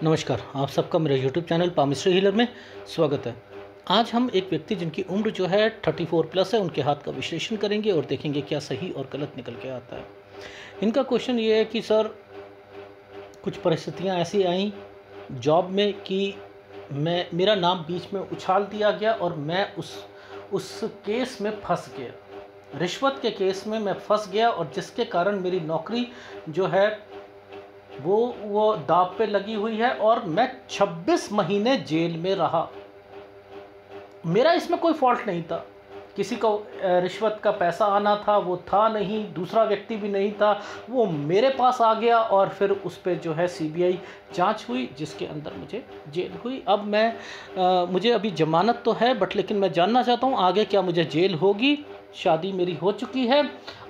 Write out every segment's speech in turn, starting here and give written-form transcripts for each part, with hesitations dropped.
नमस्कार, आप सबका मेरे यूट्यूब चैनल पामिस्ट्री हीलर में स्वागत है। आज हम एक व्यक्ति जिनकी उम्र जो है 34 प्लस है, उनके हाथ का विश्लेषण करेंगे और देखेंगे क्या सही और गलत निकल के आता है। इनका क्वेश्चन ये है कि सर, कुछ परिस्थितियां ऐसी आई जॉब में कि मेरा नाम बीच में उछाल दिया गया और मैं उस केस में फंस गया। रिश्वत के केस में मैं फंस गया और जिसके कारण मेरी नौकरी जो है वो दांव पे लगी हुई है और मैं 26 महीने जेल में रहा। मेरा इसमें कोई फॉल्ट नहीं था, किसी को रिश्वत का पैसा आना था वो था नहीं, दूसरा व्यक्ति भी नहीं था, वो मेरे पास आ गया और फिर उस पर जो है सीबीआई जांच हुई जिसके अंदर मुझे जेल हुई। अब मुझे अभी जमानत तो है बट लेकिन मैं जानना चाहता हूँ आगे क्या मुझे जेल होगी। शादी मेरी हो चुकी है,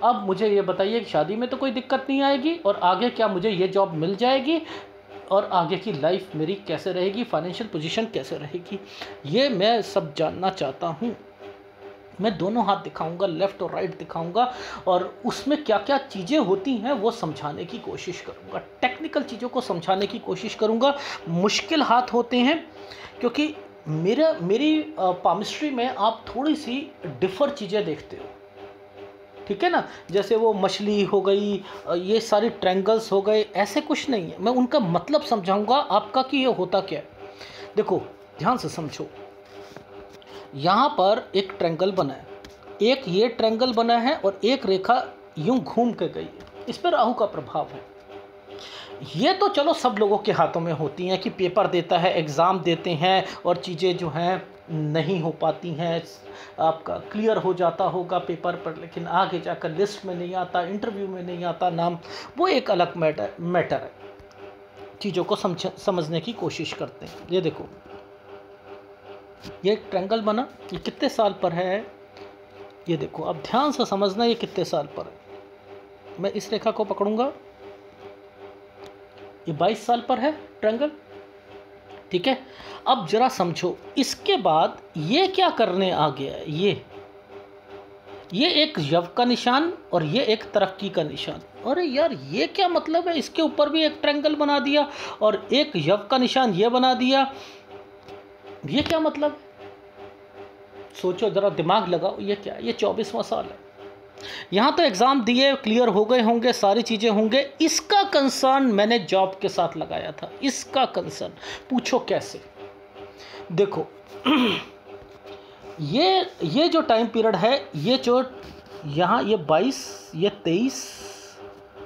अब मुझे ये बताइए कि शादी में तो कोई दिक्कत नहीं आएगी और आगे क्या मुझे ये जॉब मिल जाएगी और आगे की लाइफ मेरी कैसे रहेगी, फाइनेंशियल पोजीशन कैसे रहेगी, ये मैं सब जानना चाहता हूँ। मैं दोनों हाथ दिखाऊंगा, लेफ़्ट और राइट दिखाऊंगा और उसमें क्या क्या चीज़ें होती हैं वो समझाने की कोशिश करूंगा, टेक्निकल चीज़ों को समझाने की कोशिश करूंगा। मुश्किल हाथ होते हैं क्योंकि मेरी पामिस्ट्री में आप थोड़ी सी डिफ़र चीज़ें देखते हो, ठीक है ना। जैसे वो मछली हो गई, ये सारी ट्रायंगल्स हो गए, ऐसे कुछ नहीं है। मैं उनका मतलब समझाऊंगा आपका कि ये होता क्या है। देखो ध्यान से समझो, यहाँ पर एक ट्रायंगल बना है, एक ये ट्रायंगल बना है और एक रेखा यूं घूम के गई है, इस पर राहु का प्रभाव है। ये तो चलो सब लोगों के हाथों में होती हैं कि पेपर देता है, एग्ज़ाम देते हैं और चीज़ें जो हैं नहीं हो पाती हैं। आपका क्लियर हो जाता होगा पेपर पर लेकिन आगे जाकर लिस्ट में नहीं आता, इंटरव्यू में नहीं आता नाम, वो एक अलग मैटर है। चीज़ों को समझने की कोशिश करते हैं। ये देखो, ये ट्रायंगल बना, ये कितने साल पर है, ये देखो। अब ध्यान से समझना ये कितने साल पर है। मैं इस रेखा को पकड़ूंगा, ये 22 साल पर है ट्रायंगल, ठीक है। अब जरा समझो, इसके बाद ये क्या करने आ गया है, ये एक यव का निशान और ये एक तरक्की का निशान। अरे यार, ये क्या मतलब है, इसके ऊपर भी एक ट्रायंगल बना दिया और एक यव का निशान ये बना दिया, ये क्या मतलब। सोचो जरा, दिमाग लगाओ, ये क्या है, ये 24वां साल है। यहाँ तो एग्ज़ाम दिए, क्लियर हो गए होंगे, सारी चीज़ें होंगे। इसका कंसर्न मैंने जॉब के साथ लगाया था, इसका कंसर्न पूछो कैसे। देखो ये जो टाइम पीरियड है, ये जो यहाँ ये 22, ये 23,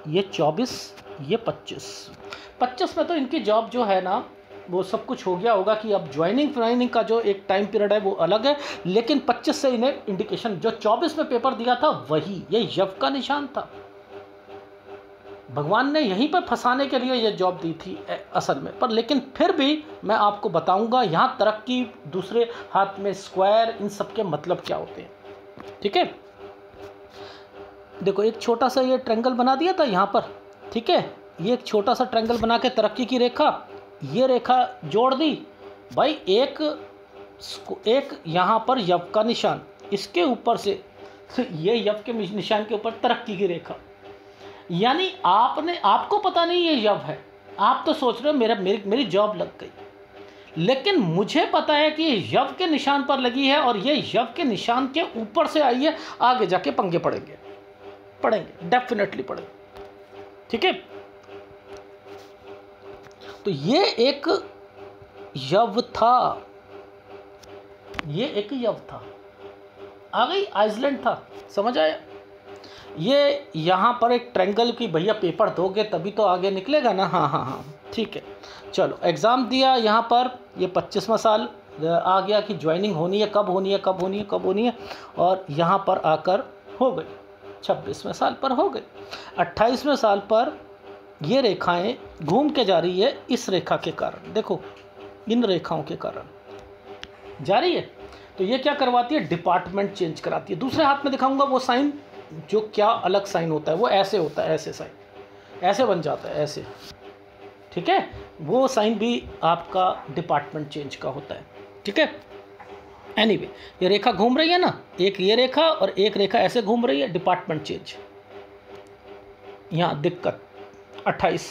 ये 24, ये 25 में तो इनकी जॉब जो है ना वो सब कुछ हो गया होगा कि अब ज्वाइनिंग का जो एक टाइम पीरियड है वो अलग है, लेकिन 25 से इन्हें इंडिकेशन, जो 24 में पेपर दिया था वही ये यव का निशान था। भगवान ने यहीं पर फंसाने के लिए ये जॉब दी थी असल में, पर लेकिन फिर भी मैं आपको बताऊंगा यहाँ तरक्की, दूसरे हाथ में स्क्वायर, इन सब के मतलब क्या होते हैं, ठीक है। देखो, एक छोटा सा ये ट्रायंगल बना दिया था यहाँ पर, ठीक है। ये एक छोटा सा ट्रायंगल बना के तरक्की की रेखा, ये रेखा जोड़ दी भाई, एक यहाँ पर यव का निशान, इसके ऊपर से ये यव के निशान के ऊपर तरक्की की रेखा। यानी आपको पता नहीं ये यव है, आप तो सोच रहे हो मेरी जॉब लग गई, लेकिन मुझे पता है कि ये यव के निशान पर लगी है और ये यव के निशान के ऊपर से आई है। आगे जाके पंगे पड़ेंगे, डेफिनेटली पड़ेंगे, ठीक है। तो ये एक यव था, ये एक यव था, आ गई आइसलैंड था, समझ आया। ये यहाँ पर एक ट्रायंगल की, भैया पेपर दोगे तभी तो आगे निकलेगा ना। हाँ, ठीक है। चलो एग्ज़ाम दिया, यहाँ पर ये 25वां साल आ गया कि ज्वाइनिंग होनी है, कब होनी है, और यहाँ पर आकर हो गई 26वें साल पर हो गई। 28वें साल पर ये रेखाएं घूम के जा रही है, इस रेखा के कारण, देखो इन रेखाओं के कारण जा रही है। तो ये क्या करवाती है, डिपार्टमेंट चेंज कराती है। दूसरे हाथ में दिखाऊंगा वो साइन, जो क्या अलग साइन होता है, वो ऐसे होता है, ऐसे साइन ऐसे बन जाता है, ऐसे, ठीक है। वो साइन भी आपका डिपार्टमेंट चेंज का होता है, ठीक है। एनीवे, ये रेखा घूम रही है ना, एक ये रेखा और एक रेखा ऐसे घूम रही है, डिपार्टमेंट चेंज। यहाँ दिक्कत 28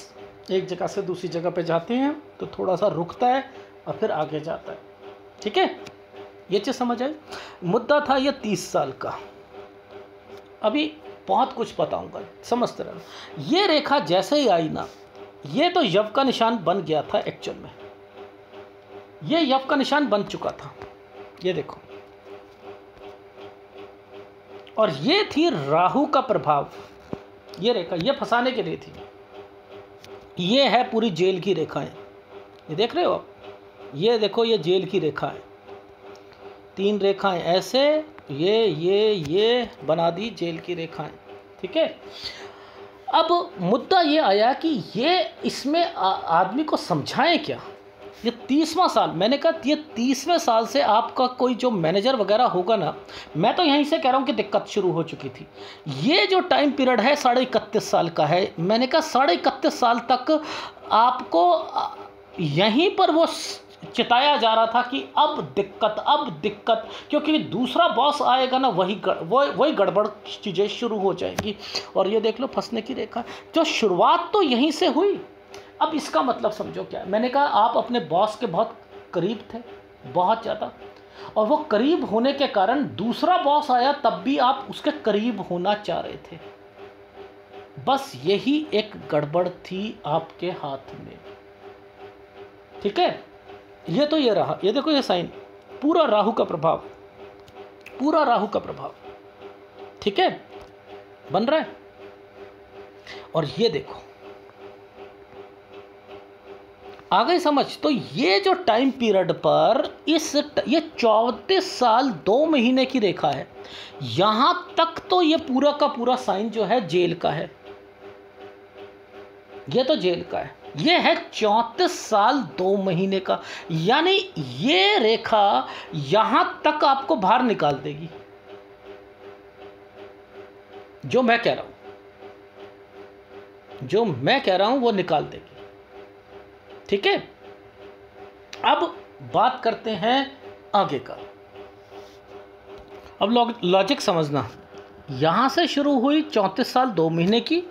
एक जगह से दूसरी जगह पे जाते हैं तो थोड़ा सा रुकता है और फिर आगे जाता है। ठीक है, ये चीज़ समझ आई। मुद्दा था ये 30 साल का। अभी बहुत कुछ बताऊंगा, समझते रहना। ये रेखा जैसे ही आई ना, ये तो यव का निशान बन गया था एक्चुअल में, ये यव का निशान बन चुका था, ये देखो। और ये थी राहु का प्रभाव, ये रेखा ये फंसाने के लिए थी। ये है पूरी जेल की रेखाएं, ये देख रहे हो आप, ये देखो ये जेल की रेखा है, 3 रेखाएं ऐसे, ये बना दी जेल की रेखाएं। ठीक है, अब मुद्दा ये आया कि ये इसमें आदमी को समझाएं क्या। ये 30वां साल, मैंने कहा ये 30वें साल से आपका कोई जो मैनेजर वगैरह होगा ना, मैं तो यहीं से कह रहा हूँ कि दिक्कत शुरू हो चुकी थी। ये जो टाइम पीरियड है 31.5 साल का है। मैंने कहा 31.5 साल तक आपको यहीं पर वो चिताया जा रहा था कि अब दिक्कत, क्योंकि दूसरा बॉस आएगा ना, वही गड़बड़ चीज़ें शुरू हो जाएंगी। और ये देख लो फंसने की रेखा, जो शुरुआत तो यहीं से हुई। अब इसका मतलब समझो क्या है। मैंने कहा आप अपने बॉस के बहुत करीब थे, बहुत ज़्यादा, और वो करीब होने के कारण दूसरा बॉस आया तब भी आप उसके करीब होना चाह रहे थे। बस यही एक गड़बड़ थी आपके हाथ में। ठीक है, ये तो ये रहा, ये देखो ये साइन, पूरा राहु का प्रभाव, पूरा राहु का प्रभाव। ठीक है, बन रहा है। और ये देखो आ गई समझ। तो ये जो टाइम पीरियड पर ये 34 साल 2 महीने की रेखा है। यहां तक तो ये पूरा का पूरा साइन जो है जेल का है, ये तो जेल का है। ये है 34 साल 2 महीने का, यानी ये रेखा यहां तक आपको बाहर निकाल देगी। जो मैं कह रहा हूं वो निकाल देगी। ठीक है, अब बात करते हैं आगे का। अब लॉजिक समझना, यहां से शुरू हुई 34 साल 2 महीने की,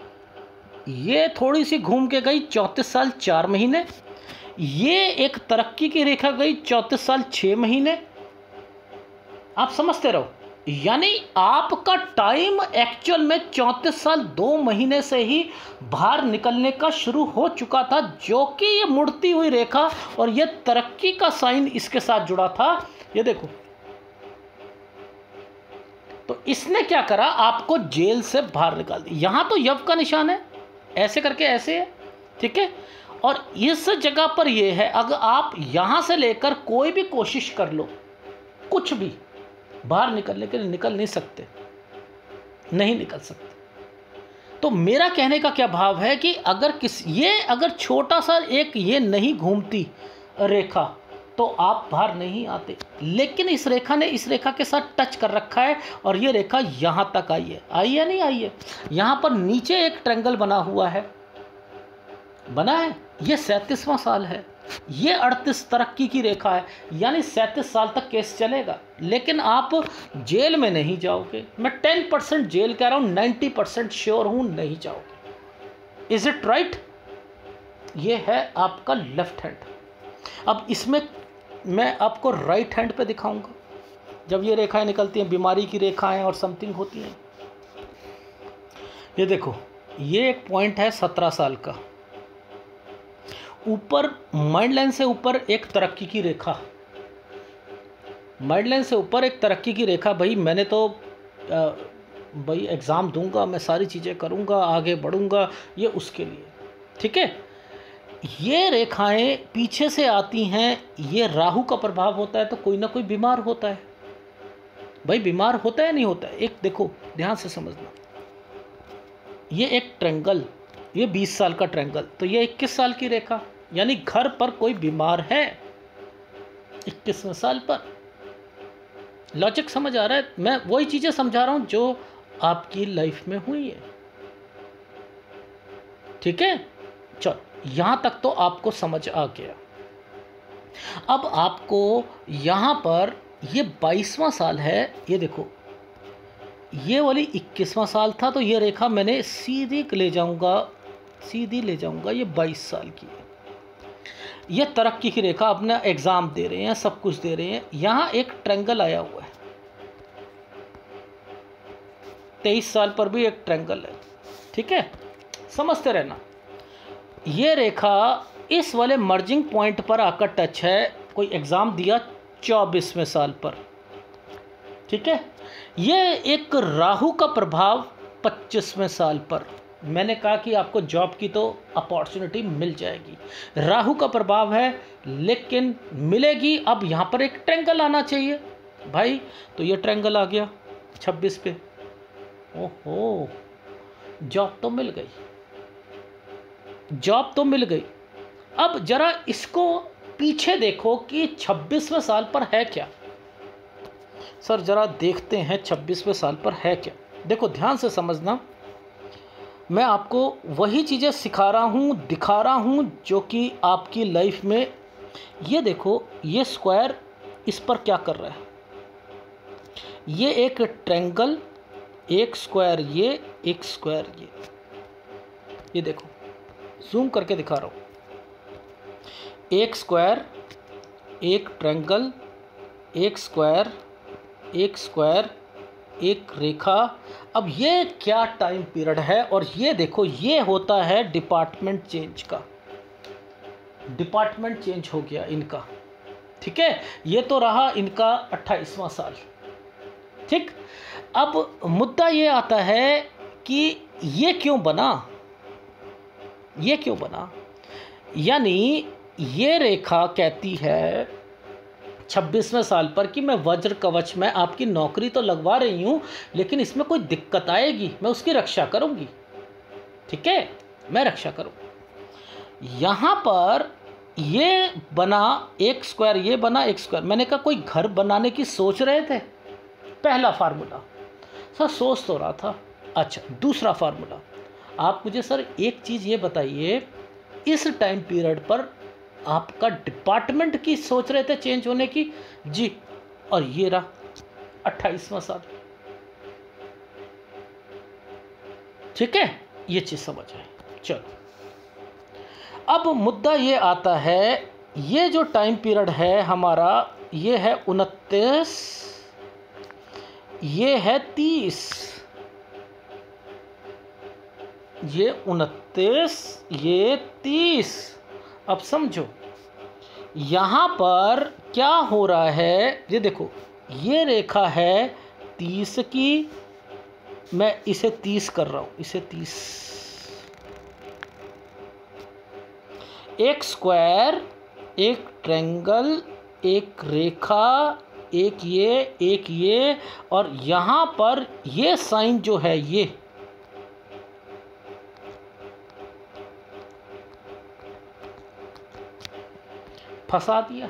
ये थोड़ी सी घूम के गई 34 साल 4 महीने, ये एक तरक्की की रेखा गई 34 साल 6 महीने। आप समझते रहो, यानी आपका टाइम एक्चुअल में 34 साल 2 महीने से ही बाहर निकलने का शुरू हो चुका था, जो कि ये मुड़ती हुई रेखा और ये तरक्की का साइन इसके साथ जुड़ा था। ये देखो, तो इसने क्या करा, आपको जेल से बाहर निकाल दिया। यहां तो यव का निशान है, ऐसे करके ऐसे है। ठीक है, और इस जगह पर ये है, अगर आप यहां से लेकर कोई भी कोशिश कर लो, कुछ भी बाहर निकलने के लिए निकल नहीं सकते, नहीं निकल सकते। तो मेरा कहने का क्या भाव है कि अगर छोटा सा एक ये नहीं घूमती रेखा तो आप बाहर नहीं आते, लेकिन इस रेखा ने इस रेखा के साथ टच कर रखा है और ये रेखा यहाँ तक आई है नहीं आई है। यहाँ पर नीचे एक ट्रायंगल बना हुआ है, बना है। ये 37वां साल है, ये 38 तरक्की की रेखा है, यानी 37 साल तक केस चलेगा, लेकिन आप जेल में नहीं जाओगे। मैं 10% जेल कह रहा हूँ, 90% श्योर हूँ नहीं जाओगे। Is it right? ये है आपका लेफ्ट हैंड। अब इसमें मैं आपको राइट हैंड पे दिखाऊंगा। जब ये रेखाएं निकलती हैं, बीमारी की रेखाएं और समथिंग होती हैं। ये देखो, ये एक पॉइंट है 17 साल का, ऊपर माइंड लाइन से ऊपर एक तरक्की की रेखा, माइंड लाइन से ऊपर एक तरक्की की रेखा। भाई मैंने तो भाई एग्ज़ाम दूंगा, मैं सारी चीज़ें करूंगा, आगे बढ़ूंगा, ये उसके लिए। ठीक है, ये रेखाएं पीछे से आती हैं, ये राहु का प्रभाव होता है तो कोई ना कोई बीमार होता है। भाई बीमार होता है नहीं होता है? एक देखो, ध्यान से समझना, ये एक ट्रायंगल, ये 20 साल का ट्रायंगल, तो ये 21 साल की रेखा, यानी घर पर कोई बीमार है 21वें साल पर। लॉजिक समझ आ रहा है? मैं वही चीज़ें समझा रहा हूं जो आपकी लाइफ में हुई है। ठीक है, चलो यहां तक तो आपको समझ आ गया। अब आपको यहां पर ये 22वां साल है, ये देखो, ये वाली 21वां साल था, तो ये रेखा मैंने सीधे ले जाऊंगा सीधी ले जाऊंगा, ये 22 साल की है। ये तरक्की की रेखा, अपना एग्ज़ाम दे रहे हैं, सब कुछ दे रहे हैं। यहाँ एक ट्रायंगल आया हुआ है, 23 साल पर भी एक ट्रायंगल है, ठीक है, समझते रहना। ये रेखा इस वाले मर्जिंग पॉइंट पर आकर टच है, कोई एग्ज़ाम दिया 24वें साल पर, ठीक है। ये एक राहु का प्रभाव 25वें साल पर, मैंने कहा कि आपको जॉब की तो अपॉर्चुनिटी मिल जाएगी, राहु का प्रभाव है लेकिन मिलेगी। अब यहाँ पर एक ट्रायंगल आना चाहिए भाई, तो ये ट्रायंगल आ गया 26 पे। ओहो, जॉब तो मिल गई, जॉब तो मिल गई। अब जरा इसको पीछे देखो कि 26वें साल पर है क्या। सर जरा देखते हैं 26वें साल पर है क्या। देखो ध्यान से समझना, मैं आपको वही चीज़ें सिखा रहा हूँ, दिखा रहा हूँ जो कि आपकी लाइफ में। ये देखो, ये स्क्वायर इस पर क्या कर रहा है, ये एक ट्रायंगल, एक स्क्वायर ये, एक स्क्वायर ये देखो, जूम करके दिखा रहा हूँ, एक स्क्वायर, एक ट्रायंगल, एक स्क्वायर, एक स्क्वायर, एक रेखा। अब ये क्या टाइम पीरियड है, और ये देखो ये होता है डिपार्टमेंट चेंज का, डिपार्टमेंट चेंज हो गया इनका, ठीक है। ये तो रहा इनका 28वां साल, ठीक। अब मुद्दा ये आता है कि ये क्यों बना, ये क्यों बना, यानी ये रेखा कहती है 26वें साल पर कि मैं वज्र कवच में आपकी नौकरी तो लगवा रही हूँ, लेकिन इसमें कोई दिक्कत आएगी, मैं उसकी रक्षा करूँगी, ठीक है, मैं रक्षा करूँगी। यहाँ पर ये बना एक स्क्वायर, ये बना एक स्क्वायर। मैंने कहा कोई घर बनाने की सोच रहे थे, पहला फार्मूला सर सोच तो रहा था। अच्छा, दूसरा फार्मूला, आप मुझे सर एक चीज़ ये बताइए, इस टाइम पीरियड पर आपका डिपार्टमेंट की सोच रहे थे चेंज होने की जी, और ये रहा 28वां साल, ठीक है, ये चीज़ समझ आए। चलो अब मुद्दा ये आता है, ये जो टाइम पीरियड है हमारा, ये है 29, ये है 30, ये 29, ये 30। अब समझो यहाँ पर क्या हो रहा है, ये देखो ये रेखा है 30 की, मैं इसे 30 कर रहा हूँ, इसे 30, एक स्क्वायर, एक ट्रायंगल, एक रेखा, एक ये, और यहाँ पर ये साइन जो है ये फंसा दिया।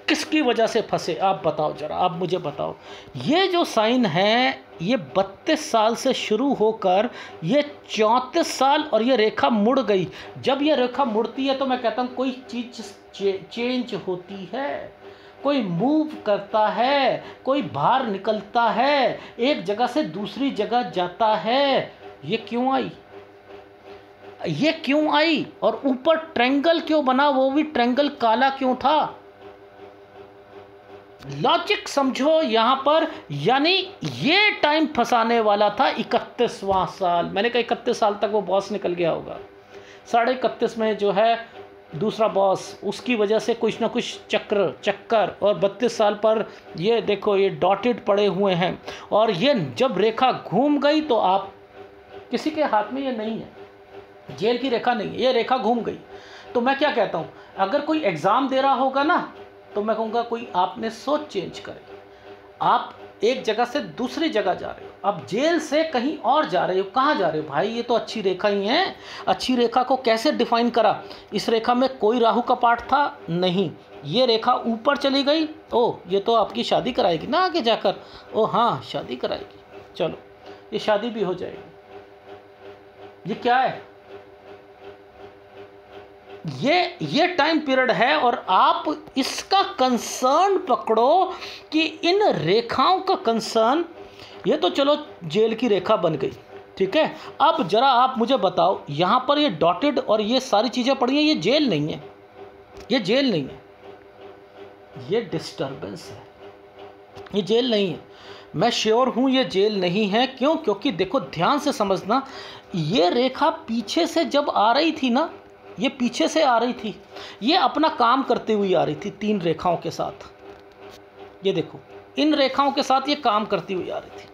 किसकी वजह से फंसे आप बताओ जरा, आप मुझे बताओ। ये जो साइन है ये 32 साल से शुरू होकर ये 34 साल, और ये रेखा मुड़ गई। जब ये रेखा मुड़ती है तो मैं कहता हूँ कोई चीज़ चेंज होती है, कोई मूव करता है, कोई बाहर निकलता है, एक जगह से दूसरी जगह जाता है। ये क्यों आई, ये क्यों आई, और ऊपर ट्रायंगल क्यों बना, वो भी ट्रायंगल काला क्यों था। लॉजिक समझो यहाँ पर, यानी ये टाइम फंसाने वाला था 31वां साल। मैंने कहा 31 साल तक वो बॉस निकल गया होगा, 31.5 में जो है दूसरा बॉस, उसकी वजह से कुछ ना कुछ चक्कर, और 32 साल पर ये देखो ये डॉटेड पड़े हुए हैं। और ये जब रेखा घूम गई तो आप किसी के हाथ में ये नहीं है, जेल की रेखा नहीं है, ये रेखा घूम गई। तो मैं क्या कहता हूँ, अगर कोई एग्ज़ाम दे रहा होगा ना, तो मैं कहूँगा कोई आपने सोच चेंज करे, आप एक जगह से दूसरी जगह जा रहे हो, अब जेल से कहीं और जा रहे हो, कहाँ जा रहे हो भाई, ये तो अच्छी रेखा ही है। अच्छी रेखा को कैसे डिफाइन करा, इस रेखा में कोई राहु का पार्ट था नहीं, ये रेखा ऊपर चली गई, ओ ये तो आपकी शादी कराएगी ना आगे जाकर, ओ हाँ शादी कराएगी, चलो ये शादी भी हो जाएगी। ये क्या है, ये टाइम पीरियड है, और आप इसका कंसर्न पकड़ो कि इन रेखाओं का कंसर्न, ये तो चलो जेल की रेखा बन गई, ठीक है। अब जरा आप मुझे बताओ, यहाँ पर ये डॉटेड और ये सारी चीज़ें पड़ी हैं, ये जेल नहीं है, ये जेल नहीं है, ये डिस्टर्बेंस है, ये जेल नहीं है। मैं श्योर हूँ ये जेल नहीं है। क्यों? क्योंकि देखो ध्यान से समझना, ये रेखा पीछे से जब आ रही थी ना, ये पीछे से आ रही थी, ये अपना काम करते हुए आ रही थी 3 रेखाओं के साथ। ये देखो इन रेखाओं के साथ ये काम करती हुई आ रही थी,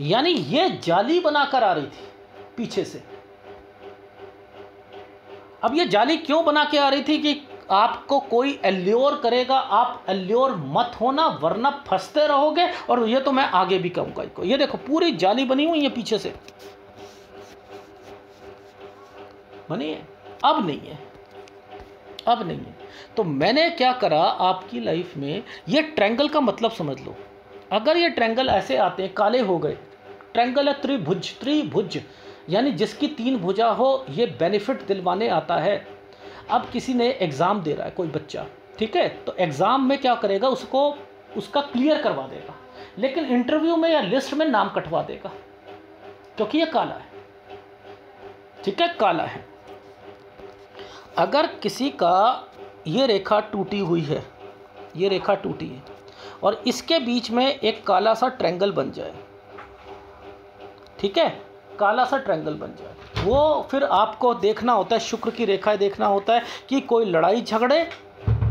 यानी ये जाली बनाकर आ रही थी पीछे से। अब ये जाली क्यों बना के आ रही थी? कि आपको कोई एल्योर करेगा, आप एल्योर मत होना वरना फंसते रहोगे। और ये तो मैं आगे भी कहूंगा इसको। ये देखो पूरी जाली बनी हुई है पीछे से, बनी है, अब नहीं है, अब नहीं है। तो मैंने क्या करा आपकी लाइफ में, ये ट्रायंगल का मतलब समझ लो। अगर ये ट्रायंगल ऐसे आते हैं, काले हो गए, ट्रायंगल है त्रिभुज, त्रिभुज यानी जिसकी 3 भुजा हो, ये बेनिफिट दिलवाने आता है। अब किसी ने एग्ज़ाम दे रहा है कोई बच्चा, ठीक है, तो एग्ज़ाम में क्या करेगा, उसको उसका क्लियर करवा देगा, लेकिन इंटरव्यू में या लिस्ट में नाम कटवा देगा क्योंकि ये काला है, ठीक है, काला है। अगर किसी का ये रेखा टूटी हुई है, ये रेखा टूटी है और इसके बीच में एक काला सा ट्रायंगल बन जाए, ठीक है, काला सा ट्रायंगल बन जाए, वो फिर आपको देखना होता है, शुक्र की रेखाएं देखना होता है कि कोई लड़ाई झगड़े,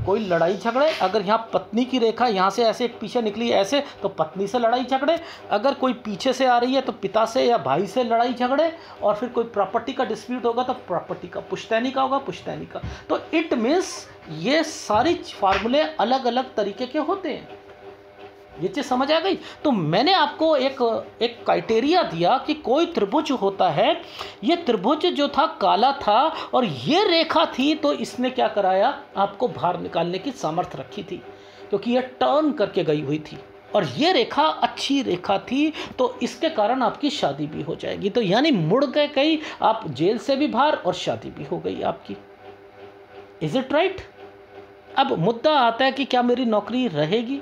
कोई लड़ाई झगड़े। अगर यहाँ पत्नी की रेखा यहाँ से ऐसे एक पीछे निकली ऐसे, तो पत्नी से लड़ाई झगड़े। अगर कोई पीछे से आ रही है तो पिता से या भाई से लड़ाई झगड़े। और फिर कोई प्रॉपर्टी का डिस्प्यूट होगा तो प्रॉपर्टी का, पुश्तैनी का होगा, पुश्तैनी का। तो इट मीन्स ये सारी फार्मूले अलग अलग तरीके के होते हैं। ये चीज़ समझ आ गई? तो मैंने आपको एक क्राइटेरिया दिया कि कोई त्रिभुज होता है, ये त्रिभुज जो था काला था और ये रेखा थी, तो इसने क्या कराया, आपको बाहर निकालने की सामर्थ्य रखी थी क्योंकि ये टर्न करके गई हुई थी और ये रेखा अच्छी रेखा थी, तो इसके कारण आपकी शादी भी हो जाएगी। तो यानी मुड़ गए कहीं, आप जेल से भी बाहर और शादी भी हो गई आपकी। Is it right? अब मुद्दा आता है कि क्या मेरी नौकरी रहेगी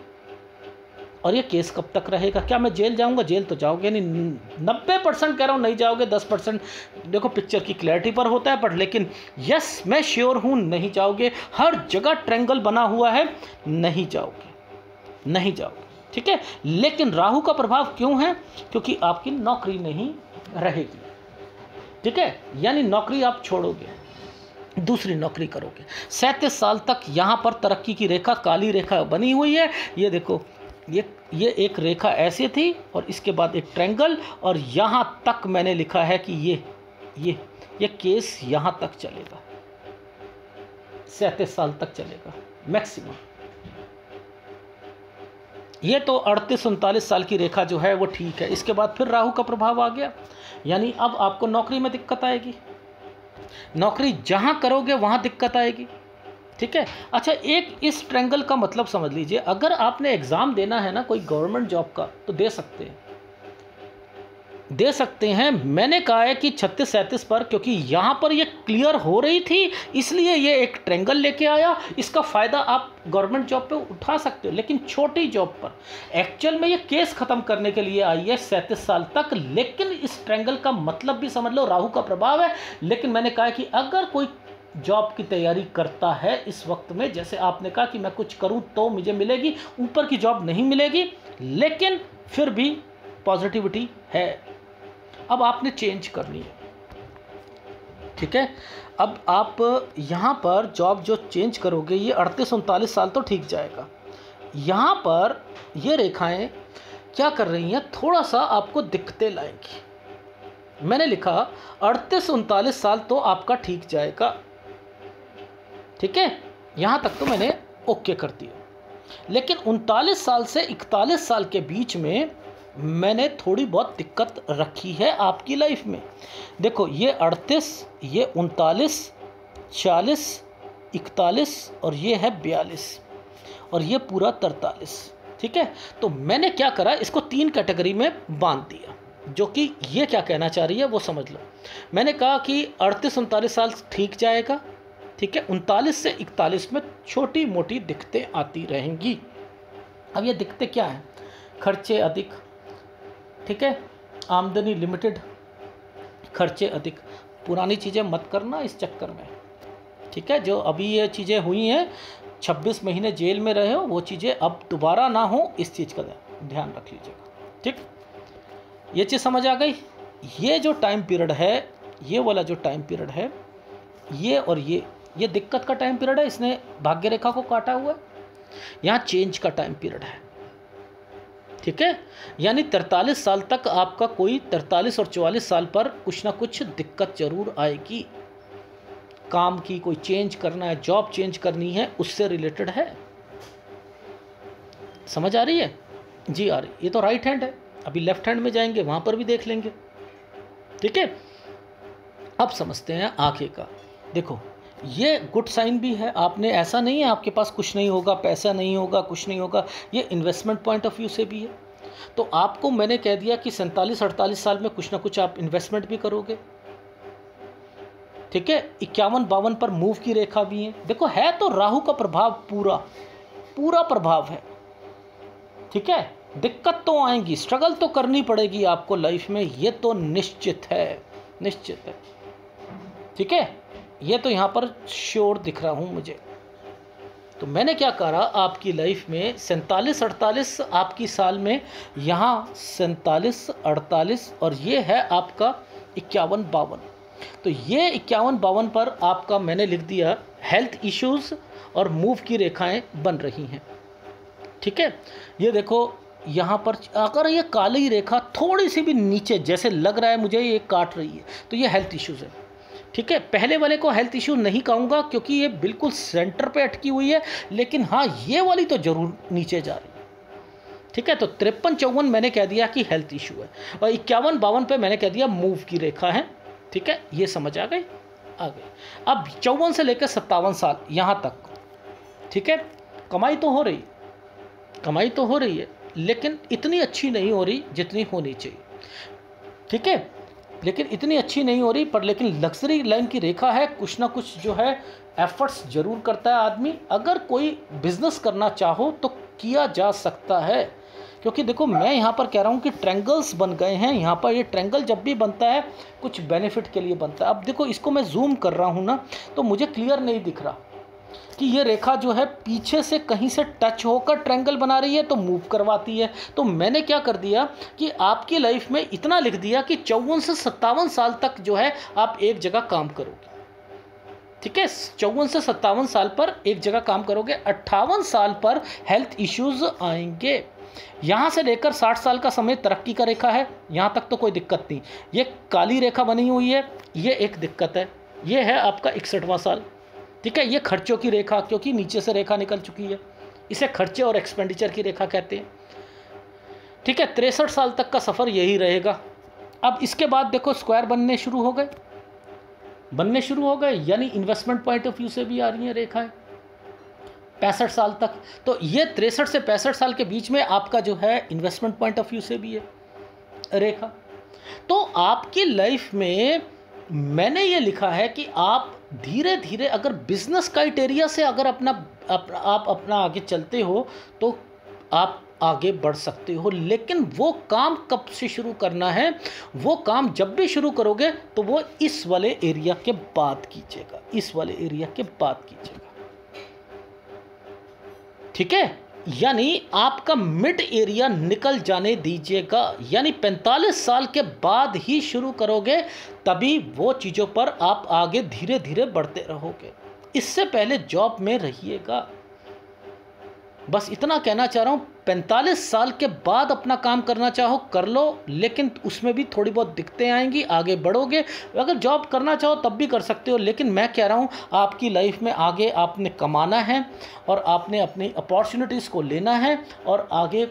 और ये केस कब तक रहेगा? क्या मैं जेल जाऊंगा? जेल तो जाओगे नहीं, 90% कह रहा हूँ नहीं जाओगे, 10% देखो पिक्चर की क्लैरिटी पर होता है, पर लेकिन यस मैं श्योर हूँ नहीं जाओगे। हर जगह ट्रायंगल बना हुआ है, नहीं जाओगे, नहीं जाओगे, ठीक है। लेकिन राहु का प्रभाव क्यों है? क्योंकि आपकी नौकरी नहीं रहेगी, ठीक है, यानी नौकरी आप छोड़ोगे, दूसरी नौकरी करोगे। 37 साल तक यहाँ पर तरक्की की रेखा, काली रेखा बनी हुई है। ये देखो ये एक रेखा ऐसे थी और इसके बाद एक ट्रायंगल, और यहाँ तक मैंने लिखा है कि ये केस यहाँ तक चलेगा, 37 साल तक चलेगा मैक्सिमम। ये तो 38-39 साल की रेखा जो है वो ठीक है। इसके बाद फिर राहु का प्रभाव आ गया, यानी अब आपको नौकरी में दिक्कत आएगी, नौकरी जहाँ करोगे वहाँ दिक्कत आएगी, ठीक है। अच्छा, एक इस ट्रायंगल का मतलब समझ लीजिए, अगर आपने एग्ज़ाम देना है ना कोई गवर्नमेंट जॉब का, तो दे सकते हैं, दे सकते हैं। मैंने कहा है कि 36-37 पर, क्योंकि यहाँ पर ये क्लियर हो रही थी इसलिए ये एक ट्रायंगल लेके आया। इसका फ़ायदा आप गवर्नमेंट जॉब पे उठा सकते हो, लेकिन छोटी जॉब पर एक्चुअल में ये केस ख़त्म करने के लिए आई है 37 साल तक। लेकिन इस ट्रायंगल का मतलब भी समझ लो, राहु का प्रभाव है। लेकिन मैंने कहा कि अगर कोई जॉब की तैयारी करता है इस वक्त में, जैसे आपने कहा कि मैं कुछ करूं तो मुझे मिलेगी, ऊपर की जॉब नहीं मिलेगी, लेकिन फिर भी पॉजिटिविटी है। अब आपने चेंज करनी है, ठीक है। अब आप यहाँ पर जॉब जो चेंज करोगे, ये 38-39 साल तो ठीक जाएगा। यहाँ पर ये रेखाएं क्या कर रही हैं, थोड़ा सा आपको दिक्कतें लाएंगी। मैंने लिखा 38-39 साल तो आपका ठीक जाएगा, ठीक है, यहाँ तक तो मैंने ओके कर दिया। लेकिन 39 साल से 41 साल के बीच में मैंने थोड़ी बहुत दिक्कत रखी है आपकी लाइफ में। देखो ये 38, ये 39, 40, 41 और ये है 42 और ये पूरा 43, ठीक है। तो मैंने क्या करा, इसको 3 कैटेगरी में बांध दिया, जो कि ये क्या कहना चाह रही है वो समझ लो। मैंने कहा कि 38-39 साल ठीक जाएगा, ठीक है, 39 से 41 में छोटी मोटी दिक्कतें आती रहेंगी। अब ये दिक्कतें क्या हैं? खर्चे अधिक, ठीक है, आमदनी लिमिटेड, खर्चे अधिक। पुरानी चीज़ें मत करना इस चक्कर में, ठीक है। जो अभी ये चीज़ें हुई हैं, 26 महीने जेल में रहे हो, वो चीज़ें अब दोबारा ना हो, इस चीज़ का ध्यान रख लीजिएगा, ठीक। ये चीज़ समझ आ गई। ये जो टाइम पीरियड है, ये वाला जो टाइम पीरियड है, ये और ये दिक्कत का टाइम पीरियड है, इसने भाग्य रेखा को काटा हुआ है। यहाँ चेंज का टाइम पीरियड है, ठीक है। यानी 43 साल तक आपका कोई 43 और 44 साल पर कुछ ना कुछ दिक्कत जरूर आएगी। काम की कोई चेंज करना है, जॉब चेंज करनी है, उससे रिलेटेड है। समझ आ रही है जी? आ रही। ये तो राइट हैंड है, अभी लेफ्ट हैंड में जाएंगे, वहां पर भी देख लेंगे, ठीक है। अब समझते हैं आगे का। देखो, ये गुड साइन भी है। आपने, ऐसा नहीं है आपके पास कुछ नहीं होगा, पैसा नहीं होगा, कुछ नहीं होगा, ये इन्वेस्टमेंट पॉइंट ऑफ व्यू से भी है। तो आपको मैंने कह दिया कि 47-48 साल में कुछ ना कुछ आप इन्वेस्टमेंट भी करोगे, ठीक है। 51-52 पर मूव की रेखा भी है। देखो, है तो राहु का प्रभाव, पूरा प्रभाव है, ठीक है। दिक्कत तो आएंगी, स्ट्रगल तो करनी पड़ेगी आपको लाइफ में, ये तो निश्चित है, निश्चित है, ठीक है। ये तो यहाँ पर श्योर दिख रहा हूँ मुझे। तो मैंने क्या करा, आपकी लाइफ में 47-48 आपकी साल में, यहाँ 47-48 और ये है आपका 51-52। तो ये 51-52 पर आपका मैंने लिख दिया हेल्थ इश्यूज और मूव की रेखाएं बन रही हैं, ठीक है। ये देखो, यहाँ पर अगर ये काली रेखा थोड़ी सी भी नीचे, जैसे लग रहा है मुझे ये काट रही है, तो ये हेल्थ इश्यूज है, ठीक है। पहले वाले को हेल्थ इशू नहीं कहूँगा क्योंकि ये बिल्कुल सेंटर पे अटकी हुई है, लेकिन हाँ, ये वाली तो जरूर नीचे जा रही है, ठीक है। तो 53-54 मैंने कह दिया कि हेल्थ इशू है, और 51-52 पे मैंने कह दिया मूव की रेखा है, ठीक है। ये समझ आ गई? आ गई। अब 54 से लेकर 57 साल यहाँ तक, ठीक है। कमाई तो हो रही, कमाई तो हो रही है, लेकिन इतनी अच्छी नहीं हो रही जितनी होनी चाहिए, ठीक है। लेकिन इतनी अच्छी नहीं हो रही, पर लेकिन लग्जरी लाइन की रेखा है। कुछ ना कुछ जो है एफर्ट्स जरूर करता है आदमी। अगर कोई बिजनेस करना चाहो तो किया जा सकता है, क्योंकि देखो, मैं यहाँ पर कह रहा हूँ कि ट्रायंगल्स बन गए हैं यहाँ पर। ये ट्रायंगल जब भी बनता है कुछ बेनिफिट के लिए बनता है। अब देखो, इसको मैं जूम कर रहा हूँ ना, तो मुझे क्लियर नहीं दिख रहा कि ये रेखा जो है पीछे से कहीं से टच होकर ट्रायंगल बना रही है तो मूव करवाती है। तो मैंने क्या कर दिया कि आपकी लाइफ में इतना लिख दिया कि 54 से 57 साल तक जो है आप एक जगह काम करोगे, ठीक है। 54 से 57 साल पर एक जगह काम करोगे। 58 साल पर हेल्थ इश्यूज आएंगे। यहाँ से लेकर 60 साल का समय तरक्की का रेखा है, यहाँ तक तो कोई दिक्कत नहीं। ये काली रेखा बनी हुई है, ये एक दिक्कत है। ये है आपका 61वां साल, ठीक है। ये खर्चों की रेखा, क्योंकि नीचे से रेखा निकल चुकी है, इसे खर्चे और एक्सपेंडिचर की रेखा कहते हैं, ठीक है। 63 साल तक का सफ़र यही रहेगा। अब इसके बाद देखो, स्क्वायर बनने शुरू हो गए, यानी इन्वेस्टमेंट पॉइंट ऑफ व्यू से भी आ रही हैं रेखाएं 65 साल तक। तो ये 63 से 65 साल के बीच में आपका जो है इन्वेस्टमेंट पॉइंट ऑफ व्यू से भी है रेखा। तो आपकी लाइफ में मैंने ये लिखा है कि आप धीरे धीरे अगर बिजनेस क्राइटेरिया से अगर आप अपना आगे चलते हो तो आप आगे बढ़ सकते हो। लेकिन वो काम कब से शुरू करना है, वो काम जब भी शुरू करोगे तो वो इस वाले एरिया के बाद कीजिएगा, इस वाले एरिया के बाद कीजिएगा, ठीक है। यानी आपका मिड एरिया निकल जाने दीजिएगा, यानी 45 साल के बाद ही शुरू करोगे, तभी वो चीज़ों पर आप आगे धीरे धीरे बढ़ते रहोगे। इससे पहले जॉब में रहिएगा। बस इतना कहना चाह रहा हूँ। 45 साल के बाद अपना काम करना चाहो कर लो, लेकिन उसमें भी थोड़ी बहुत दिक्कतें आएंगी, आगे बढ़ोगे। अगर जॉब करना चाहो तब भी कर सकते हो, लेकिन मैं कह रहा हूँ आपकी लाइफ में आगे आपने कमाना है और आपने अपनी अपॉर्चुनिटीज़ को लेना है, और आगे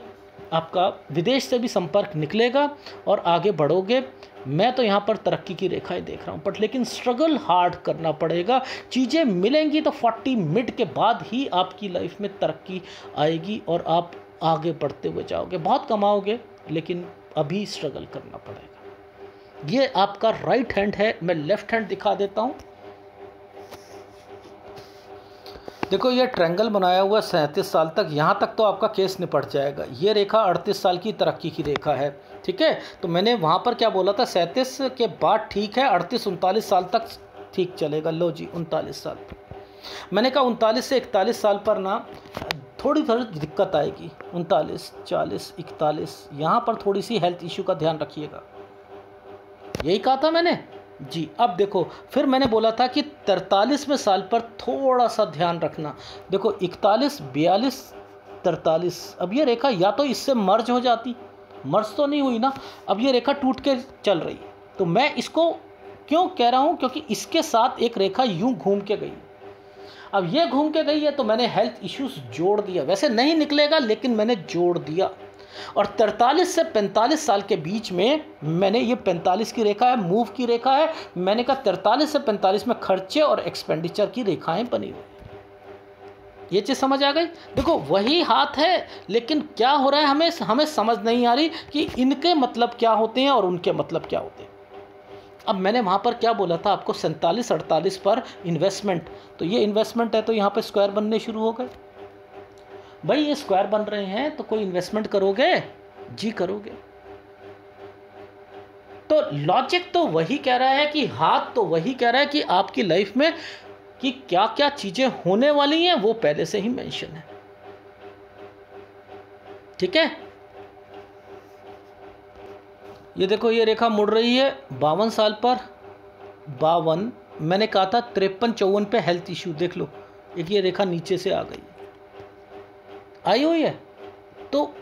आपका विदेश से भी संपर्क निकलेगा और आगे बढ़ोगे। मैं तो यहाँ पर तरक्की की रेखाएं देख रहा हूँ, बट लेकिन स्ट्रगल हार्ड करना पड़ेगा। चीज़ें मिलेंगी तो 40 मिड के बाद ही आपकी लाइफ में तरक्की आएगी और आप आगे बढ़ते हुए जाओगे। बहुत कमाओगे, लेकिन अभी स्ट्रगल करना पड़ेगा। ये आपका राइट हैंड है, मैं लेफ्ट हैंड दिखा देता हूँ। देखो, ये ट्रायंगल बनाया हुआ 37 साल तक, यहाँ तक तो आपका केस निपट जाएगा। ये रेखा 38 साल की तरक्की की रेखा है, ठीक है, तो मैंने वहाँ पर क्या बोला था, 37 के बाद ठीक है, 38-39 साल तक ठीक चलेगा। लो जी 39 साल, मैंने कहा 39 से 41 साल पर ना थोड़ी दिक्कत आएगी। 39, 40, 41, यहाँ पर थोड़ी सी हेल्थ इशू का ध्यान रखिएगा, यही कहा था मैंने जी। अब देखो, फिर मैंने बोला था कि 43वें साल पर थोड़ा सा ध्यान रखना। देखो 41, 42, 43, अब ये रेखा या तो इससे मर्ज हो जाती, मर्ज तो नहीं हुई ना, अब ये रेखा टूट के चल रही है। तो मैं इसको क्यों कह रहा हूँ, क्योंकि इसके साथ एक रेखा यूं घूम के गई। अब ये घूम के गई है तो मैंने हेल्थ इश्यूज जोड़ दिया, वैसे नहीं निकलेगा लेकिन मैंने जोड़ दिया। और 43 से 45 साल के बीच में मैंने, ये 45 की रेखा है, मूव की रेखा है, मैंने कहा 43 से 45 में खर्चे और एक्सपेंडिचर की रेखाएं बनी हुई। ये चीज़ समझ आ गई। देखो वही हाथ है, लेकिन क्या हो रहा है, हमें समझ नहीं आ रही कि इनके मतलब क्या होते हैं और उनके मतलब क्या होते हैं। अब मैंने वहाँ पर क्या बोला था आपको, 47-48 पर इन्वेस्टमेंट, तो ये इन्वेस्टमेंट है तो यहाँ पर स्क्वायर बनने शुरू हो गए। भाई ये स्क्वायर बन रहे हैं तो कोई इन्वेस्टमेंट करोगे जी, करोगे। तो लॉजिक तो वही कह रहा है कि हाथ तो वही कह रहा है कि आपकी लाइफ में कि क्या क्या चीजें होने वाली हैं वो पहले से ही मेंशन है। ठीक है, ये देखो ये रेखा मुड़ रही है 52 साल पर, 52, मैंने कहा था 53-54 पे हेल्थ इश्यू, देख लो एक ये रेखा नीचे से आ गई, आई हुई है। तो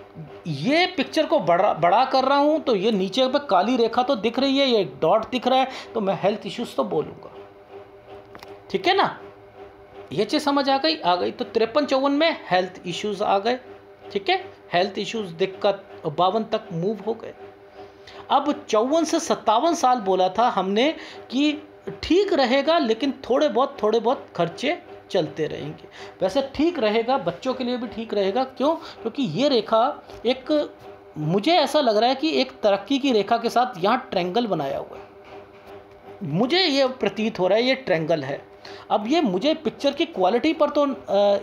ये पिक्चर को बड़ा कर रहा हूं तो ये नीचे पे काली रेखा तो दिख रही है, ये डॉट दिख रहा है, तो मैं हेल्थ इश्यूज तो बोलूंगा। ठीक है ना, ये चीज समझ आ गई। तो 53-54 में हेल्थ इश्यूज आ गए। ठीक है, हेल्थ इश्यूज दिक्कत 52 तक मूव हो गए। अब 54 से 57 साल बोला था हमने कि ठीक रहेगा, लेकिन थोड़े बहुत खर्चे चलते रहेंगे। वैसे ठीक रहेगा, बच्चों के लिए भी ठीक रहेगा। क्यों? क्योंकि ये रेखा एक, मुझे ऐसा लग रहा है कि एक तरक्की की रेखा के साथ यहाँ ट्रायंगल बनाया हुआ है, मुझे ये प्रतीत हो रहा है ये ट्रायंगल है। अब ये मुझे पिक्चर की क्वालिटी पर तो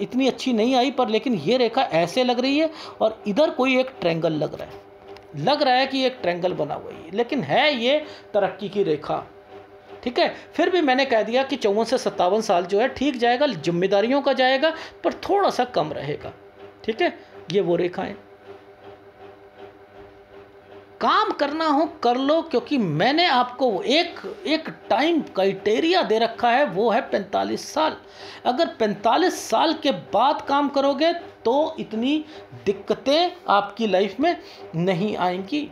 इतनी अच्छी नहीं आई, पर लेकिन ये रेखा ऐसे लग रही है और इधर कोई एक ट्रायंगल लग रहा है कि एक ट्रायंगल बना हुआ है, लेकिन है ये तरक्की की रेखा। ठीक है, फिर भी मैंने कह दिया कि 54 से 57 साल जो है ठीक जाएगा, जिम्मेदारियों का जाएगा पर थोड़ा सा कम रहेगा। ठीक है, ये वो रेखाएं, काम करना हो कर लो, क्योंकि मैंने आपको एक टाइम क्राइटेरिया दे रखा है, वो है 45 साल। अगर 45 साल के बाद काम करोगे तो इतनी दिक्कतें आपकी लाइफ में नहीं आएंगी।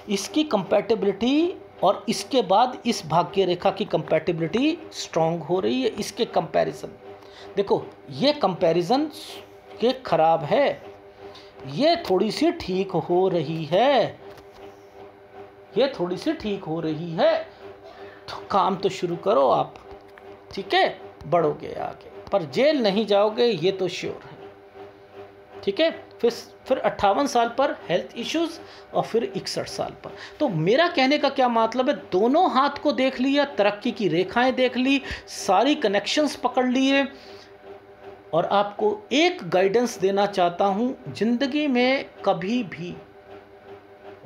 इसकी कंपैटिबिलिटी और इसके बाद इस भाग्य रेखा की कंपैटिबिलिटी स्ट्रांग हो रही है। इसके कंपैरिजन देखो, ये कंपैरिजन के खराब है, ये थोड़ी सी ठीक हो रही है, ये थोड़ी सी ठीक हो रही है। तो काम तो शुरू करो आप, ठीक है, बढ़ोगे आगे, पर जेल नहीं जाओगे ये तो श्योर है। ठीक है, फिर 58 साल पर हेल्थ इश्यूज और फिर 61 साल पर। तो मेरा कहने का क्या मतलब है, दोनों हाथ को देख लिया, तरक्की की रेखाएं देख ली, सारी कनेक्शंस पकड़ लिए, और आपको एक गाइडेंस देना चाहता हूं, जिंदगी में कभी भी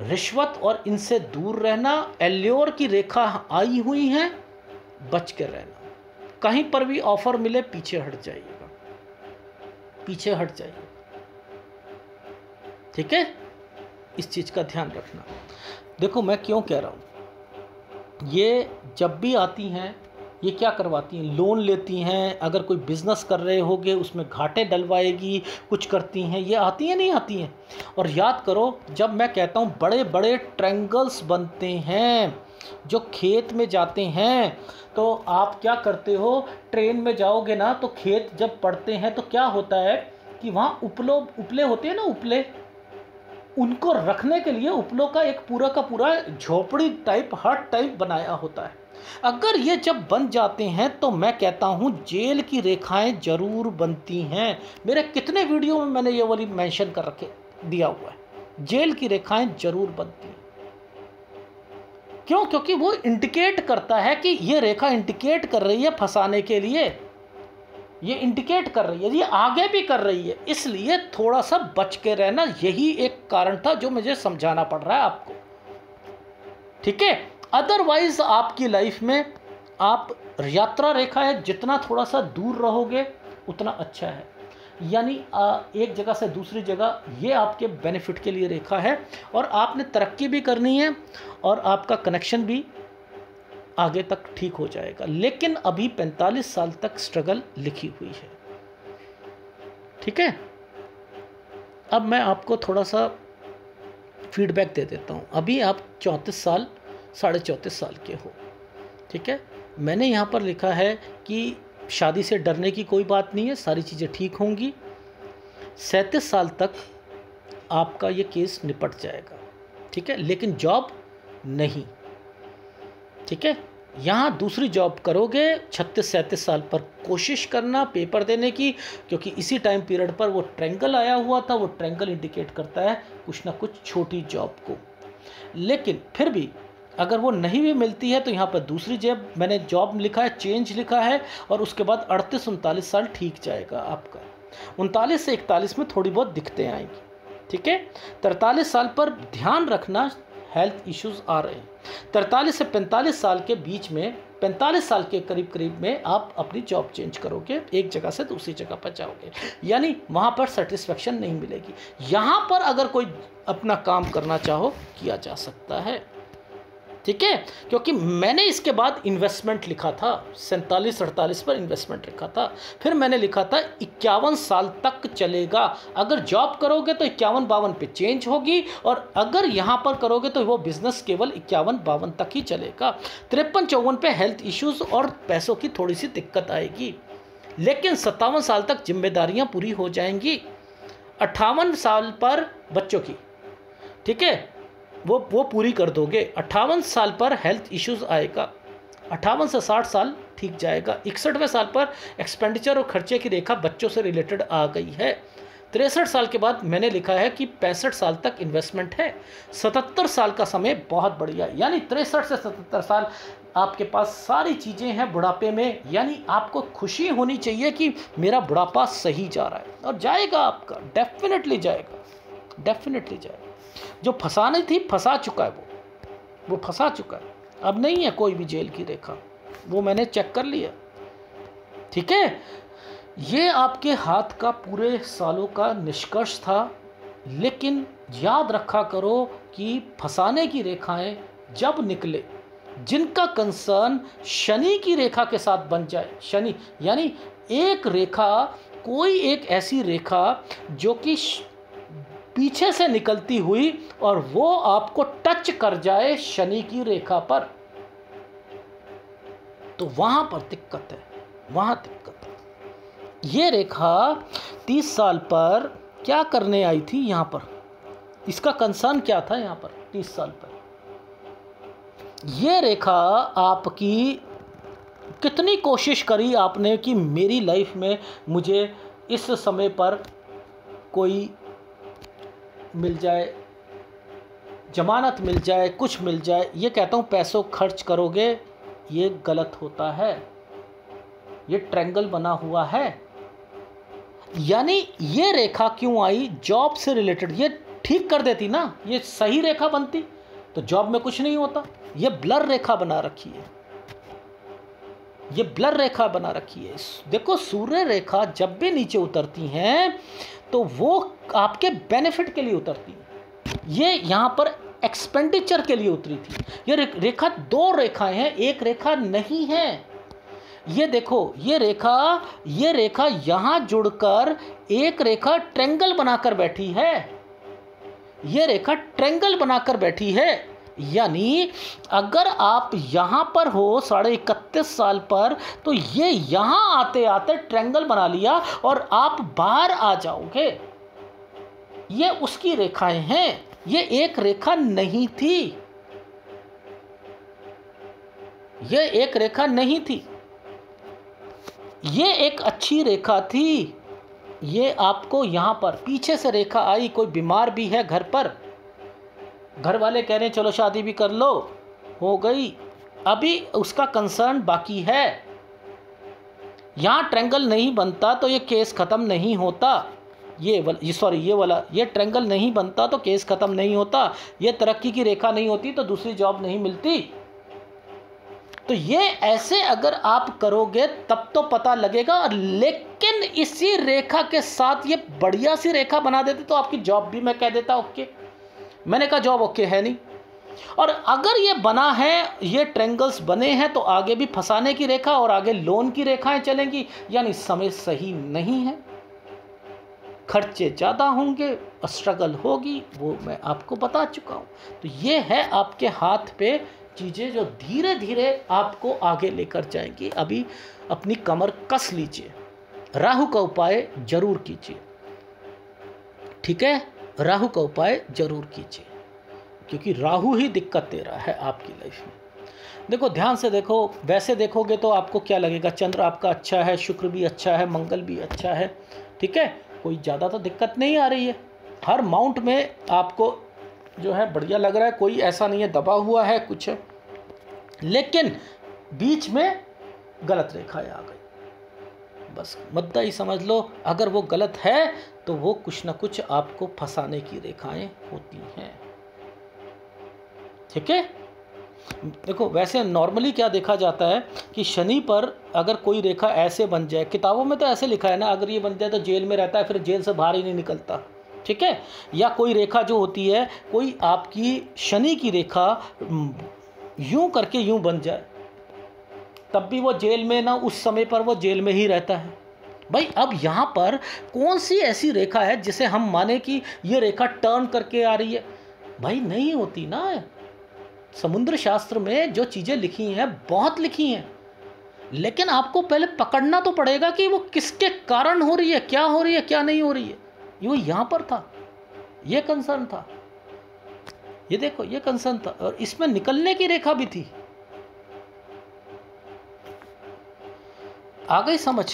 रिश्वत और इनसे दूर रहना। एल्योर की रेखा आई हुई है, बच कर रहना। कहीं पर भी ऑफर मिले पीछे हट जाइएगा, पीछे हट जाइए। ठीक है, इस चीज़ का ध्यान रखना। देखो मैं क्यों कह रहा हूँ, ये जब भी आती हैं ये क्या करवाती हैं, लोन लेती हैं, अगर कोई बिज़नेस कर रहे होगे उसमें घाटे डलवाएगी, कुछ करती हैं, ये आती हैं नहीं आती हैं। और याद करो, जब मैं कहता हूँ बड़े बड़े ट्रायंगल्स बनते हैं जो खेत में जाते हैं, तो आप क्या करते हो, ट्रेन में जाओगे ना तो खेत जब पड़ते हैं तो क्या होता है कि वहाँ उपले होते हैं ना, उपले, उनको रखने के लिए उपलों का एक पूरा का पूरा झोपड़ी टाइप, हट टाइप बनाया होता है। अगर ये जब बन जाते हैं तो मैं कहता हूं जेल की रेखाएं जरूर बनती हैं। मेरे कितने वीडियो में मैंने ये वाली मेंशन कर रखे दिया हुआ है, जेल की रेखाएं जरूर बनती हैं। क्यों? क्योंकि वो इंडिकेट करता है कि ये रेखा इंडिकेट कर रही है फंसाने के लिए, ये इंडिकेट कर रही है, ये आगे भी कर रही है, इसलिए थोड़ा सा बच के रहना। यही एक कारण था जो मुझे समझाना पड़ रहा है आपको। ठीक है। अदरवाइज आपकी लाइफ में आप यात्रा रेखा है, जितना थोड़ा सा दूर रहोगे उतना अच्छा है। यानी एक जगह से दूसरी जगह, ये आपके बेनिफिट के लिए रेखा है और आपने तरक्की भी करनी है और आपका कनेक्शन भी आगे तक ठीक हो जाएगा। लेकिन अभी 45 साल तक स्ट्रगल लिखी हुई है। ठीक है। अब मैं आपको थोड़ा सा फीडबैक दे देता हूँ। अभी आप 34 साल 34.5 साल के हो। ठीक है। मैंने यहाँ पर लिखा है कि शादी से डरने की कोई बात नहीं है, सारी चीज़ें ठीक होंगी। 37 साल तक आपका ये केस निपट जाएगा। ठीक है। लेकिन जॉब नहीं। ठीक है। यहाँ दूसरी जॉब करोगे 36-37 साल पर कोशिश करना पेपर देने की, क्योंकि इसी टाइम पीरियड पर वो ट्रायंगल आया हुआ था। वो ट्रायंगल इंडिकेट करता है कुछ ना कुछ छोटी जॉब को। लेकिन फिर भी अगर वो नहीं भी मिलती है तो यहाँ पर दूसरी जॉब, मैंने जॉब लिखा है, चेंज लिखा है, और उसके बाद 38-39 साल ठीक जाएगा आपका। 39 से 41 में थोड़ी बहुत दिक्कतें आएंगी। ठीक है। 43 साल पर ध्यान रखना, हेल्थ इश्यूज आ रहे हैं। 43 से 45 साल के बीच में, 45 साल के करीब में आप अपनी जॉब चेंज करोगे, एक जगह से दूसरी जगह पर जाओगे, यानी वहाँ पर सेटिस्फेक्शन नहीं मिलेगी। यहाँ पर अगर कोई अपना काम करना चाहो किया जा सकता है। ठीक है। क्योंकि मैंने इसके बाद इन्वेस्टमेंट लिखा था, 47-48 पर इन्वेस्टमेंट लिखा था। फिर मैंने लिखा था 51 साल तक चलेगा। अगर जॉब करोगे तो 51-52 पे चेंज होगी, और अगर यहाँ पर करोगे तो वो बिजनेस केवल 51-52 तक ही चलेगा। 53-54 पे हेल्थ इश्यूज और पैसों की थोड़ी सी दिक्कत आएगी, लेकिन 57 साल तक जिम्मेदारियाँ पूरी हो जाएंगी। 58 साल पर बच्चों की, ठीक है, वो पूरी कर दोगे। 58 साल पर हेल्थ इश्यूज आएगा। 58 से 60 साल ठीक जाएगा। 61वें साल पर एक्सपेंडिचर और खर्चे की रेखा बच्चों से रिलेटेड आ गई है। 63 साल के बाद मैंने लिखा है कि 65 साल तक इन्वेस्टमेंट है। 77 साल का समय बहुत बढ़िया, यानी 63 से 77 साल आपके पास सारी चीज़ें हैं बुढ़ापे में। यानी आपको खुशी होनी चाहिए कि मेरा बुढ़ापा सही जा रहा है, और जाएगा आपका, डेफिनेटली जाएगा, डेफिनेटली जाएगा। जो फंसानी थी फंसा चुका है, वो फंसा चुका है। अब नहीं है कोई भी जेल की रेखा, वो मैंने चेक कर लिया। ठीक है। ये आपके हाथ का पूरे सालों का निष्कर्ष था। लेकिन याद रखा करो कि फंसाने की रेखाएं जब निकले, जिनका कंसर्न शनि की रेखा के साथ बन जाए, शनि यानी एक रेखा, कोई एक ऐसी रेखा जो कि पीछे से निकलती हुई और वो आपको टच कर जाए शनि की रेखा पर, तो वहां पर दिक्कत है, वहां दिक्कत है। ये रेखा 30 साल पर क्या करने आई थी यहाँ पर, इसका कंसर्न क्या था यहाँ पर 30 साल पर। ये रेखा आपकी कितनी कोशिश करी आपने कि मेरी लाइफ में मुझे इस समय पर कोई मिल जाए, जमानत मिल जाए, कुछ मिल जाए। ये कहता हूँ पैसों खर्च करोगे, ये गलत होता है। ये ट्रायंगल बना हुआ है। यानी ये रेखा क्यों आई, जॉब से रिलेटेड। ये ठीक कर देती ना, ये सही रेखा बनती तो जॉब में कुछ नहीं होता। ये ब्लर रेखा बना रखी है, ये ब्लर रेखा बना रखी है। देखो, सूर्य रेखा जब भी नीचे उतरती हैं तो वो आपके बेनिफिट के लिए उतरती है। ये यहाँ पर एक्सपेंडिचर के लिए उतरी थी। ये रेखा, दो रेखाएं हैं, एक रेखा नहीं है। ये देखो, ये रेखा यहाँ जुड़कर एक रेखा ट्रायंगल बनाकर बैठी है। ये रेखा ट्रायंगल बनाकर बैठी है। यानी अगर आप यहाँ पर हो 31.5 साल पर, तो ये यहाँ आते आते ट्रायंगल बना लिया और आप बाहर आ जाओगे। ये उसकी रेखाएं हैं, ये एक रेखा नहीं थी, ये एक रेखा नहीं थी, ये एक अच्छी रेखा थी। ये आपको यहाँ पर पीछे से रेखा आई, कोई बीमार भी है घर पर, घर वाले कह रहे हैं चलो शादी भी कर लो, हो गई, अभी उसका कंसर्न बाकी है। यहाँ ट्रायंगल नहीं बनता तो ये केस ख़त्म नहीं होता। ये वाला ये ट्रायंगल नहीं बनता तो केस ख़त्म नहीं होता, ये तरक्की की रेखा नहीं होती तो दूसरी जॉब नहीं मिलती। तो ये ऐसे अगर आप करोगे तब तो पता लगेगा। लेकिन इसी रेखा के साथ ये बढ़िया सी रेखा बना देते तो आपकी जॉब भी मैं कह देता ओके। मैंने कहा जॉब ओके है नहीं। और अगर ये बना है, ये ट्रायंगल्स बने हैं, तो आगे भी फंसाने की रेखा और आगे लोन की रेखाएं चलेंगी, यानी समय सही नहीं है, खर्चे ज़्यादा होंगे, स्ट्रगल होगी, वो मैं आपको बता चुका हूँ। तो ये है आपके हाथ पे चीज़ें जो धीरे धीरे आपको आगे लेकर जाएंगी। अभी अपनी कमर कस लीजिए, राहु का उपाय जरूर कीजिए, ठीक है, राहु का उपाय जरूर कीजिए, क्योंकि राहु ही दिक्कत दे रहा है आपकी लाइफ में। देखो ध्यान से देखो, वैसे देखोगे तो आपको क्या लगेगा, चंद्र आपका अच्छा है, शुक्र भी अच्छा है, मंगल भी अच्छा है, ठीक है, कोई ज़्यादा तो दिक्कत नहीं आ रही है, हर माउंट में आपको जो है बढ़िया लग रहा है, कोई ऐसा नहीं है दबा हुआ है कुछ है। लेकिन बीच में गलत रेखाएं आ गई, बस मुद्दा ही समझ लो, अगर वो गलत है तो वो कुछ ना कुछ आपको फंसाने की रेखाएं होती हैं, ठीक है। देखो वैसे नॉर्मली क्या देखा जाता है कि शनि पर अगर कोई रेखा ऐसे बन जाए, किताबों में तो ऐसे लिखा है ना, अगर ये बन जाए तो जेल में रहता है, फिर जेल से बाहर ही नहीं निकलता, ठीक है। या कोई रेखा जो होती है, कोई आपकी शनि की रेखा यूं करके यूं बन जाए, तब भी वो जेल में ना, उस समय पर वो जेल में ही रहता है। भाई अब यहाँ पर कौन सी ऐसी रेखा है जिसे हम माने कि ये रेखा टर्न करके आ रही है? भाई नहीं होती ना। समुद्र शास्त्र में जो चीज़ें लिखी हैं बहुत लिखी हैं, लेकिन आपको पहले पकड़ना तो पड़ेगा कि वो किसके कारण हो रही है, क्या हो रही है, क्या नहीं हो रही है। वो यहाँ पर था, ये कंसर्न था, ये देखो ये कंसर्न था, और इसमें निकलने की रेखा भी थी। आ गई समझ?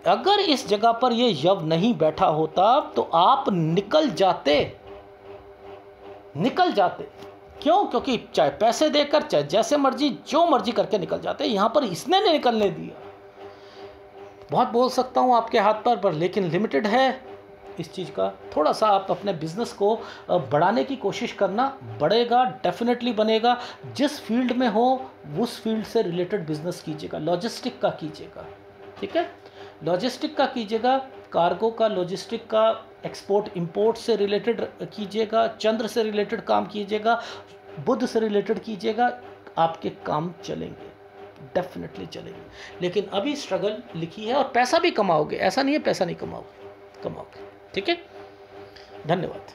अगर इस जगह पर ये यव नहीं बैठा होता तो आप निकल जाते। क्यों? क्योंकि चाहे पैसे देकर, चाहे जैसे मर्जी, जो मर्जी करके निकल जाते। यहाँ पर इसने नहीं निकलने दिया। बहुत बोल सकता हूँ आपके हाथ पर लेकिन लिमिटेड है इस चीज़ का। थोड़ा सा आप अपने बिजनेस को बढ़ाने की कोशिश करना, बढ़ेगा, डेफिनेटली बनेगा। जिस फील्ड में हो उस फील्ड से रिलेटेड बिजनेस कीजिएगा, लॉजिस्टिक का कीजिएगा, ठीक है, लॉजिस्टिक का कीजिएगा, कार्गो का, लॉजिस्टिक का, एक्सपोर्ट इंपोर्ट से रिलेटेड कीजिएगा, चंद्र से रिलेटेड काम कीजिएगा, बुध से रिलेटेड कीजिएगा, आपके काम चलेंगे, डेफिनेटली चलेंगे। लेकिन अभी स्ट्रगल लिखी है और पैसा भी कमाओगे, ऐसा नहीं है पैसा नहीं कमाओगे, ठीक है। धन्यवाद।